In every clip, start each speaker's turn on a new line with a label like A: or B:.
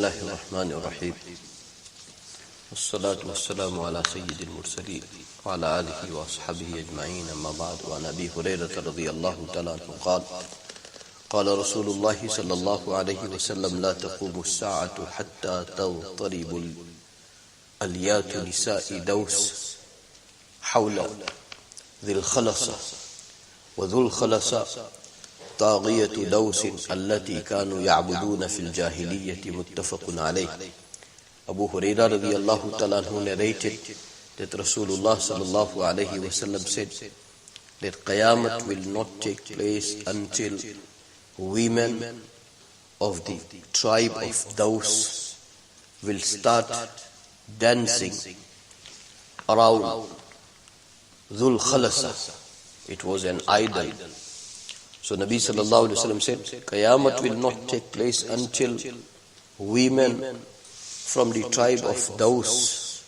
A: الله الرحمن الرحيم والصلاة والسلام على سيد المرسلين وعلى آله وأصحابه أجمعين أما بعد. وعن أبي هريرة رضي الله تعالى عنه قال قال رسول الله صلى الله عليه وسلم لا تقوم الساعة حتى تضطرب اليات نساء دوس حول ذي الخلصة وذو الخلصة طاغية دوس التي كانوا يعبدون في الجاهلية متفق عليه. Abu Hurairah radiallahu ta'ala anhu narrated that Rasulullah sallallahu alayhi wasallam said that Qiyamat will not take place until women of the tribe of Daws will start dancing around Dhul Khalasa. It was an idol. So Nabi sallallahu alayhi wasallam said, Qiyamat will not take place until women from the tribe of Daws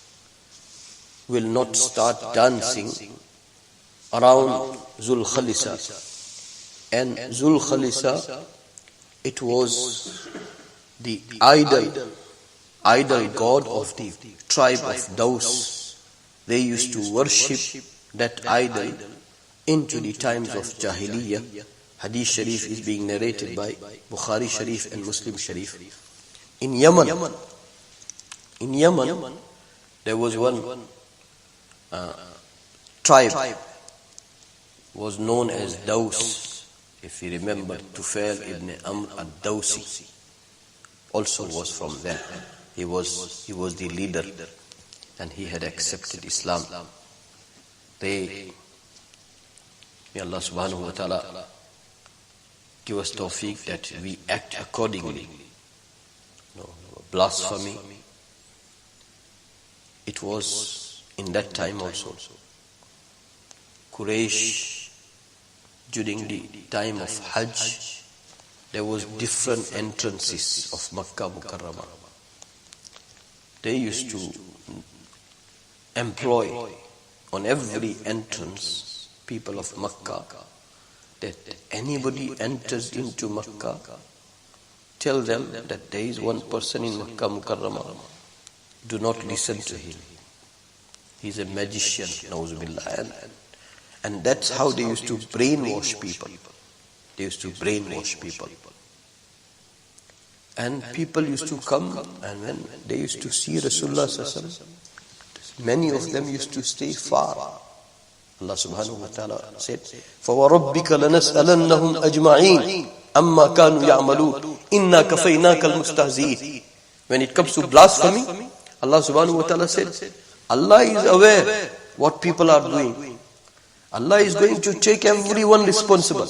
A: will not start dancing around Zul Khalisa. And Zul Khalisa, it was the idol god of the tribe of Daws. They used to worship that idol into the times of Jahiliyyah. Hadith Sharif is being narrated by Bukhari Sharif and Muslim Sharif. In Yemen, there was one tribe was known as Daws. If you remember, Tufail ibn Amr al-Dawsi also was from there. He was the leader and he had accepted Islam. May Allah subhanahu wa ta'ala give us tawfiq that we act accordingly. No blasphemy. It was in that time also. Quraysh, during the time of Hajj, there was different entrances of Makkah Mukarramah. They used to employ on every entrance people of Makkah that anybody enters into Makkah, tell them that there is one person in Makkah Mukarramah. Do not listen to him. He's a magician, na'uzubillah. And that's how they used to brainwash people. They used to brainwash people. And people used to come, and when they used to see Rasulullah sallallahu alaihi wasallam, many of them used to stay far. Allah subhanahu wa ta'ala said, فَوَرَبِّكَ لَنَسْأَلَنَّهُمْ أَجْمَعِينَ أَمَّا كَانُوا يَعْمَلُونَ إِنَّا كَفَيْنَاكَ الْمُسْتَهْزِئِينَ. When it comes to blasphemy, Allah subhanahu wa ta'ala said, Allah is aware what people are doing. Allah is going to take everyone responsible.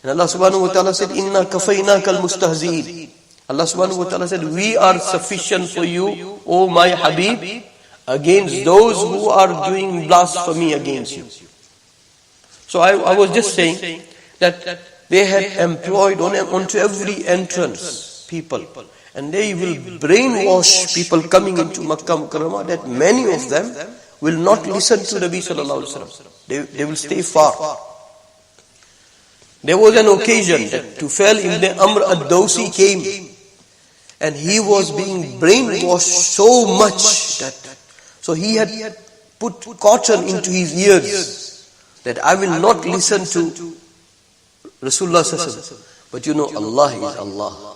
A: And Allah subhanahu wa ta'ala said, Inna kafaynaka al-mustahzi'in. Allah subhanahu wa ta'ala said, we are sufficient for you, O my Habib, against those who are doing blasphemy against you. So I was just saying that they had employed onto every entrance people. And they will brainwash people coming into Makkah Mukarramah that many of them will not listen to Nabi sallallahu alaihi wasallam. They will stay far. There was an occasion that Tufail ibn Amr al-Dawsi came and he was being brainwashed so much that so he had put cotton into his ears that I will not listen to Rasulullah sallallahu alaihi wasallam. But Allah is Allah.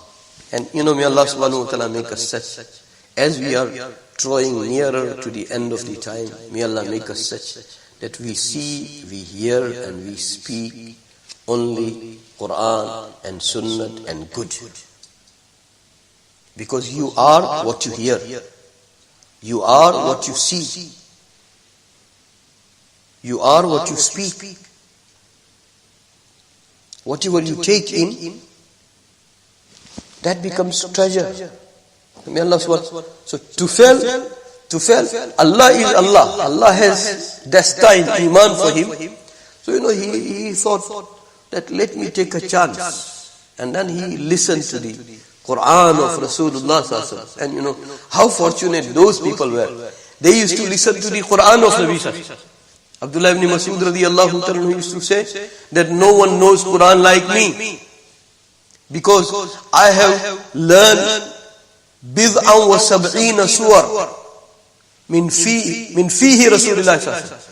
A: And may Allah subhanahu wa ta'ala make us such, as we are drawing nearer to the end of the time, may Allah make us such that we see, we hear and we speak only Quran and Sunnah and good. Because you are what you hear. You are what you see. You are what you speak. Whatever you take in, that becomes treasure. May Allah subhanahu. So Tufail, Allah is Allah. Allah has destined iman for him. So he thought that let me take a chance. And then he listened to the Quran of Rasulullah sallallahu alaihi wasallam. And how fortunate those people were. They used to listen to the Quran of Nabi sallallahu alaihi wasallam. Abdullah ibn Mas'ud radiyallahu ta'ala used to say that no one knows Quran like me. Because I have learned بضعا وسبعين سور من فيه رسول الله صلى الله عليه وسلم.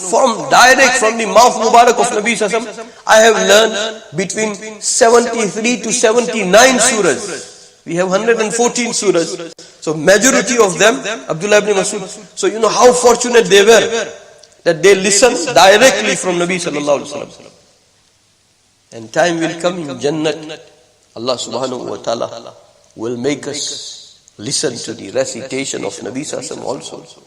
A: From direct from the mouth Mubarak of Nabi Sallallahu Alaihi Wasallam, I have learned between 73 to 79 surahs. We have 114 surahs. So majority of them, Abdullah ibn Masud. So you know how fortunate they were that they listened directly from Nabi Sallallahu Alaihi Wasallam. And time will come in Jannat, Allah subhanahu wa ta'ala will make us listen to the recitation of Nabi Sallallahu Alaihi Wasallam also.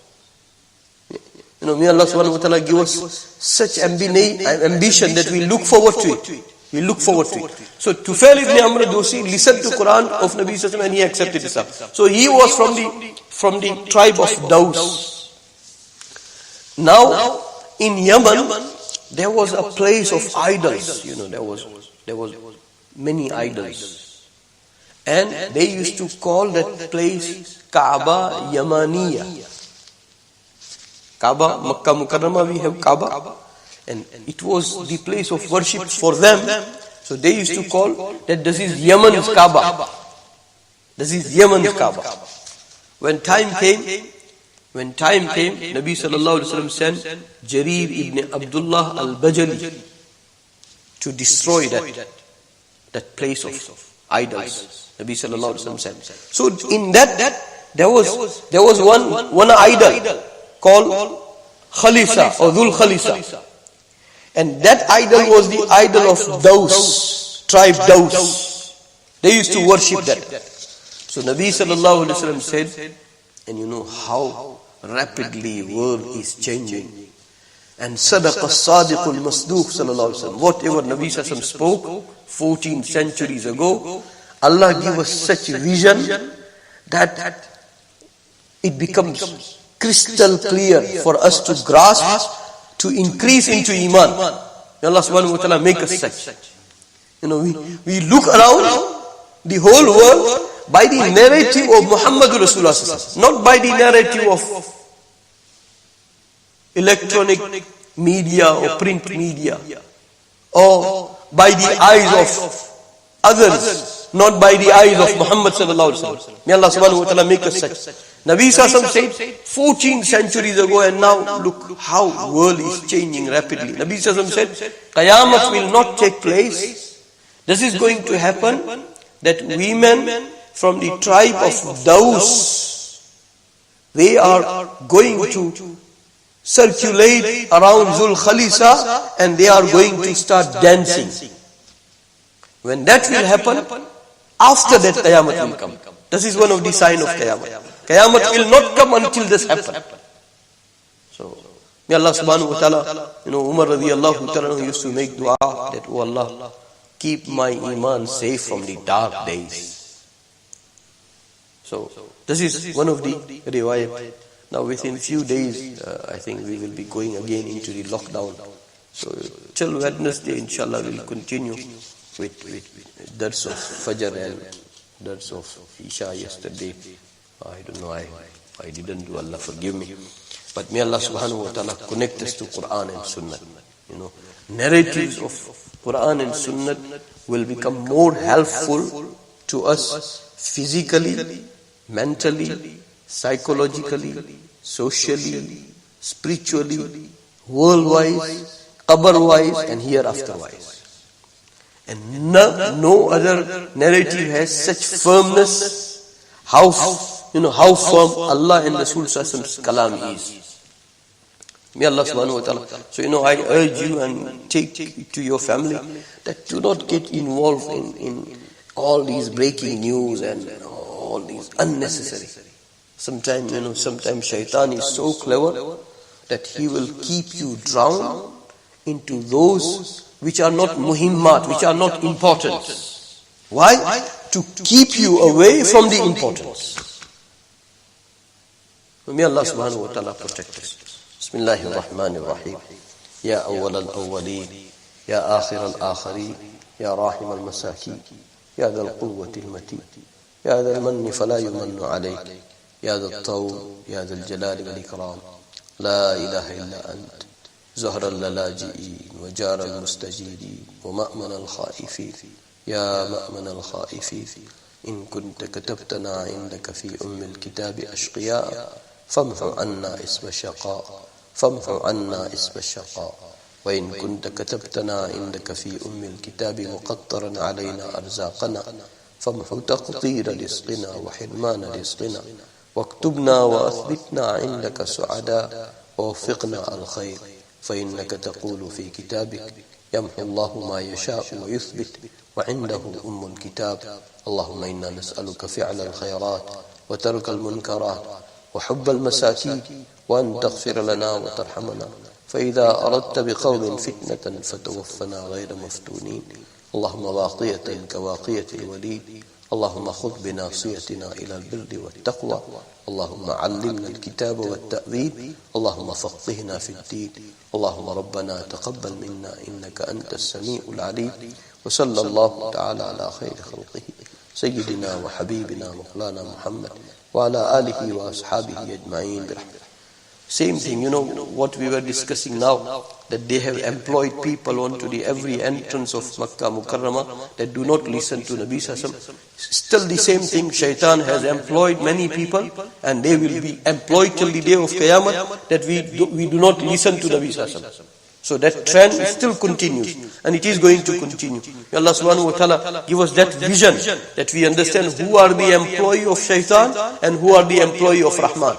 A: You know, may Allah subhanahu wa ta'ala give us such ambition that we look forward to it. We look forward to it. So Tufail ibn Amr Dosi listened to Quran of Nabi Sallallahu Alaihi Wasallam and he accepted Islam. So he was from the tribe of Daws. Now in Yemen there was a place of idols. You know, there was many idols, and they used to call that place Kaaba Yamaniya. Kaaba, Makkah Mukarramah, we have Kaaba, and it was the place of worship for them. So they used to call that this is Yemen's Kaaba. This is Yemen's Kaaba. When time came, Nabi Sallallahu Alaihi Wasallam sent Jarir ibn Abdullah al-Bajali to destroy that place of idols. Nabi Sallallahu Alaihi Wasallam sent. So in that there was one idol called Khalisa or Dhul Khalisa. And that idol was the idol of Daws, tribe Daws. They used to worship that. So Nabi Sallallahu Alaihi Wasallam said, and you know how rapidly world is changing. And Sadaqa Sadiqul Masduq Sallallahu Alaihi Wasallam. Whatever Nabi Sallallahu Alaihi Wasallam spoke 14 centuries ago, Allah gave us such a vision that it becomes crystal clear for us to grasp, to increase into Iman. May Allah subhanahu wa ta'ala make us such. You know, we look around the whole world by the narrative of Muhammadur Rasulullah, not by the narrative of electronic media or print media, or by the eyes of others, not by the eyes of Muhammad sallallahu alaihi wasallam. May Allah subhanahu wa ta'ala make us such. Nabi Sallallahu Alaihi Wasallam said 14 centuries ago, and now look how world is changing rapidly. Nabi Sallallahu Alaihi Wasallam said, Qiyamat will not take place. This is going to happen that women from the tribe of Daws, they are going to circulate around Dhul Khalisa and they are going to start dancing. When that will happen, after that Qiyamat will come. This is one of the signs of Qiyamat. Qiyamat will not come until this happens. So, may Allah subhanahu wa ta'ala, you know, Umar radiallahu ta'ala used to make dua that, oh Allah, keep my Iman safe from the dark days. So, this is one of the riwayat. Now within few days, I think we will be going again into the lockdown. So, till Wednesday, inshallah, we'll continue with Dars of Fajr and Dars of Isha yesterday. I don't know, I didn't do, Allah forgive me. But may Allah subhanahu wa ta'ala connect us to Quran and Sunnah. You know, narratives of Quran and Sunnah will become more helpful to us physically, mentally, psychologically, socially, spiritually, world-wise, qabr-wise, and hereafter-wise. And no other narrative has such firmness, how firm Allah and Rasul Sallallahu Kalam is. May Allah subhanahu wa ta'ala. So I urge you and take it to your family that do not get involved in all these breaking news and all these unnecessary. Sometimes shaitan is so clever that he will keep you drowned into those which are not muhimmat, which are not important. Why? To keep you away from the importance. May Allah subhanahu wa ta'ala protect us. Bismillahir Rahmanir Rahim. Ya awwal al-awwalin, ya akhir al-akhirin, ya rahim al-masakin, ya dhal quwwati al-matin, ya dhal manni fala yumannu alayk, ya dhal tawb, ya dhal jalali wal ikram, la ilaha illa ant, زهر اللاجئين وجار المستجيرين ومأمن الخائفين يا مأمن الخائفين إن كنت كتبتنا عندك في الكتاب أشقياء فامحو عنا اسم الشقاء وإن كنت كتبتنا عندك في الكتاب مقطرا علينا أرزاقنا فامحو تقطير رزقنا وحرمان رزقنا واكتبنا وأثبتنا عندك سعداء ووفقنا الخير فإنك تقول في كتابك يمحو الله ما يشاء ويثبت وعنده الكتاب. اللهم إنا نسألك فعل الخيرات وترك المنكرات وحب المساكين وأن تغفر لنا وترحمنا فإذا أردت بقوم فتنة فتوفنا غير مفتونين. اللهم واقية كواقية الوليد. اللهم خذ بناصيتنا إلى البر والتقوى. اللهم علمنا الكتاب والتأويل. اللهم فقهنا في الدين. اللهم ربنا تقبل منا إنك أنت السميع العليم. وصلى الله تعالى على خير خلقه سيدنا وحبيبنا مولانا محمد وعلى آله وأصحابه أجمعين برحمته. Same thing, what we were discussing now, that they have employed people onto every entrance of Makkah Mukarramah that do not listen to Nabi Sallallahu Alaihi Wasallam. Still the same thing, Shaitan has employed many people and they will be employed till the day of Qiyamah that we do not listen to Nabi Sallallahu Alaihi Wasallam. So that trend still continues and it is going to continue. May Allah subhanahu wa ta'ala give us that vision that we understand who are the employee of Shaitan and who are the employee of Rahman.